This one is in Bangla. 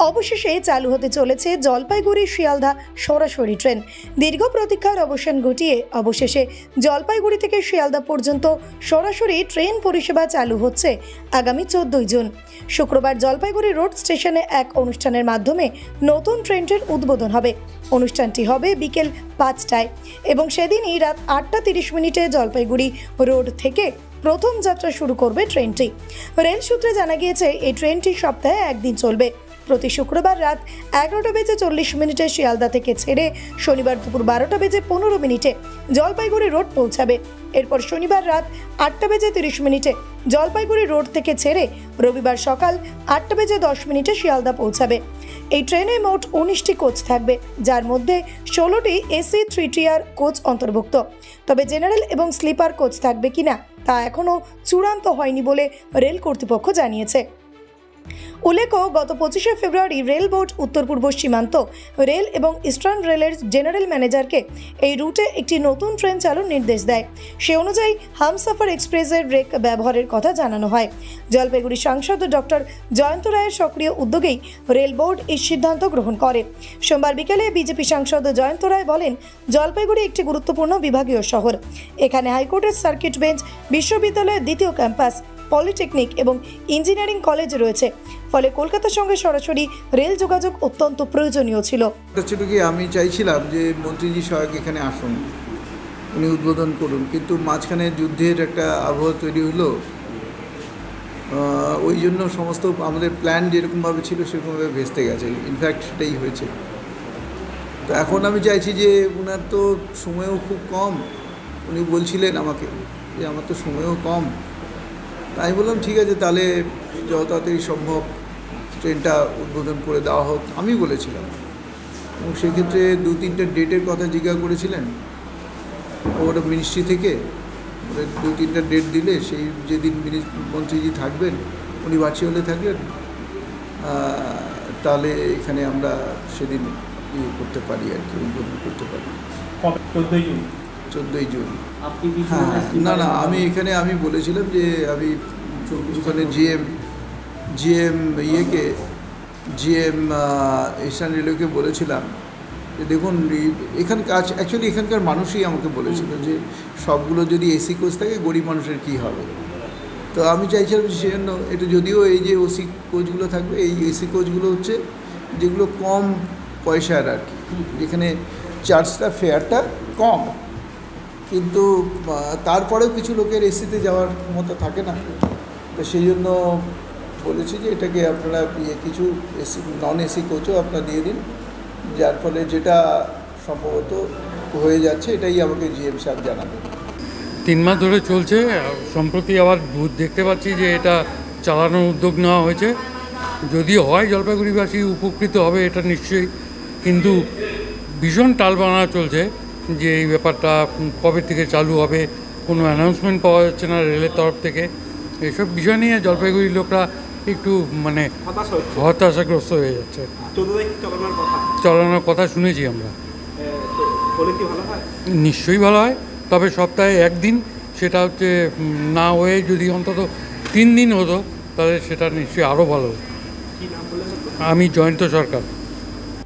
অবশেষে চালু হতে চলেছে জলপাইগুড়ি শিয়ালদা সরাসরি ট্রেন। দীর্ঘ প্রতীক্ষার অবসান ঘটিয়ে অবশেষে জলপাইগুড়ি থেকে শিয়ালদা পর্যন্ত সরাসরি ট্রেন পরিষেবা চালু হচ্ছে আগামী 14 জুন। শুক্রবার জলপাইগুড়ি রোড স্টেশনে এক অনুষ্ঠানের মাধ্যমে নতুন ট্রেনটির উদ্বোধন হবে। অনুষ্ঠানটি হবে বিকেল 5টায় এবং সেদিনই রাত 8:30 জলপাইগুড়ি রোড থেকে প্রথম যাত্রা শুরু করবে ট্রেনটি। রেল সূত্রে জানা গিয়েছে এই ট্রেনটি সপ্তাহে একদিন চলবে। প্রতি শুক্রবার রাত 11:40 শিয়ালদা থেকে ছেড়ে শনিবার দুপুর 12:15 জলপাইগুড়ি রোড পৌঁছাবে। এরপর শনিবার রাত 8:30 জলপাইগুড়ি রোড থেকে ছেড়ে রবিবার সকাল 8:10 শিয়ালদা পৌঁছাবে। এই ট্রেনে মোট 19টি কোচ থাকবে, যার মধ্যে 16টি এসি 3 টিয়ার কোচ অন্তর্ভুক্ত। তবে জেনারেল এবং স্লিপার কোচ থাকবে কিনা তা এখনও চূড়ান্ত হয়নি বলে রেল কর্তৃপক্ষ জানিয়েছে। উল্লেখ্য, গত 25শে ফেব্রুয়ারি রেল বোর্ড উত্তর পূর্ব সীমান্ত রেল এবং ইস্টার্ন রেলের জেনারেল ম্যানেজারকে এই রুটে একটি নতুন ট্রেন চালুর নির্দেশ দেয়। সে অনুযায়ী হামসফর এক্সপ্রেসের ব্রেক ব্যবহারের কথা জানানো হয়। জলপাইগুড়ি সাংসদ ডক্টর জয়ন্ত রায়ের সক্রিয় উদ্যোগেই রেল বোর্ড এই সিদ্ধান্ত গ্রহণ করে। সোমবার বিকেলে বিজেপি সাংসদ জয়ন্ত রায় বলেন, জলপাইগুড়ি একটি গুরুত্বপূর্ণ বিভাগীয় শহর। এখানে হাইকোর্টের সার্কিট বেঞ্চ, বিশ্ববিদ্যালয়ের দ্বিতীয় ক্যাম্পাস, পলিটেকনিক এবং ইঞ্জিনিয়ারিং কলেজ রয়েছে। ফলে কলকাতার সঙ্গে সরাসরি রেল যোগাযোগ অত্যন্ত প্রয়োজনীয় ছিল। আমি চাইছিলাম যে মন্ত্রীজি সহায়ক এখানে আসুন, উনি উদ্বোধন করুন, কিন্তু মাঝখানে যুদ্ধের একটা আবহাওয়া তৈরি হলো। ওই জন্য সমস্ত আমাদের প্ল্যান যেরকমভাবে ছিল সেরকমভাবে ভেস্তে গেছে। ইনফ্যাক্ট সেটাই হয়েছে। তো এখন আমি চাইছি যে ওনার তো সময়ও খুব কম, উনি বলছিলেন আমাকে যে আমার তো সময়ও কম। তাই বললাম ঠিক আছে, তাহলে যত তাড়াতাড়ি সম্ভব ট্রেনটা উদ্বোধন করে দেওয়া হোক, আমি বলেছিলাম। এবং সেক্ষেত্রে 2-3টে ডেটের কথা জিজ্ঞাসা করেছিলেন ওটা মিনিস্ট্রি থেকে। 2-3টা ডেট দিলে সেই যেদিন মন্ত্রীজি থাকবেন, উনি ভার্চুয়ালি থাকবেন, তাহলে এখানে আমরা সেদিন করতে পারি আর কি, উদ্বোধন করতে পারি। 14 জুন। হ্যাঁ, না আমি এখানে বলেছিলাম যে আমি ওখানে জিএম ইস্টার্ন রেলওয়েকে বলেছিলাম যে দেখুন এখানকার মানুষই আমাকে বলেছিল যে সবগুলো যদি এসি কোচ থাকে গরিব মানুষের কী হবে। তো আমি চাইছিলাম সেজন্য এটা, যদিও এই যে ওসি কোচগুলো থাকবে, এই এসি কোচগুলো হচ্ছে যেগুলো কম পয়সার আর কি, যেখানে চার্জটা ফেয়ারটা কম, কিন্তু তারপরেও কিছু লোকের এসিতে যাওয়ার ক্ষমতা থাকে না। তো সেই জন্য বলেছি যে এটাকে আপনারা কিছু এসি নন এসি কোচও আপনারা দিয়ে দিন, যার ফলে যেটা সম্ভবত হয়ে যাচ্ছে এটাই আমাকে জিএম সাহেব জানাবেন। 3 মাস ধরে চলছে। সম্প্রতি আবার দেখতে পাচ্ছি যে এটা চালানোর উদ্যোগ নেওয়া হয়েছে। যদি হয় জলপাইগুড়িবাসী উপকৃত হবে এটা নিশ্চয়ই, কিন্তু ভীষণ টালবানা চলছে যে এই ব্যাপারটা কবে থেকে চালু হবে, কোনো অ্যানাউন্সমেন্ট পাওয়া যাচ্ছে না রেলের তরফ থেকে। এইসব বিষয় নিয়ে জলপাইগুড়ির লোকরা একটু হতাশাগ্রস্ত হয়ে যাচ্ছে। চালানোর কথা শুনেছি আমরা, নিশ্চয়ই ভালো হয়। তবে সপ্তাহে একদিন, সেটা হচ্ছে না হয়ে যদি অন্তত 3 দিন হতো তাহলে সেটা নিশ্চয়ই আরও ভালো হতো। আমি জয়ন্ত সরকার।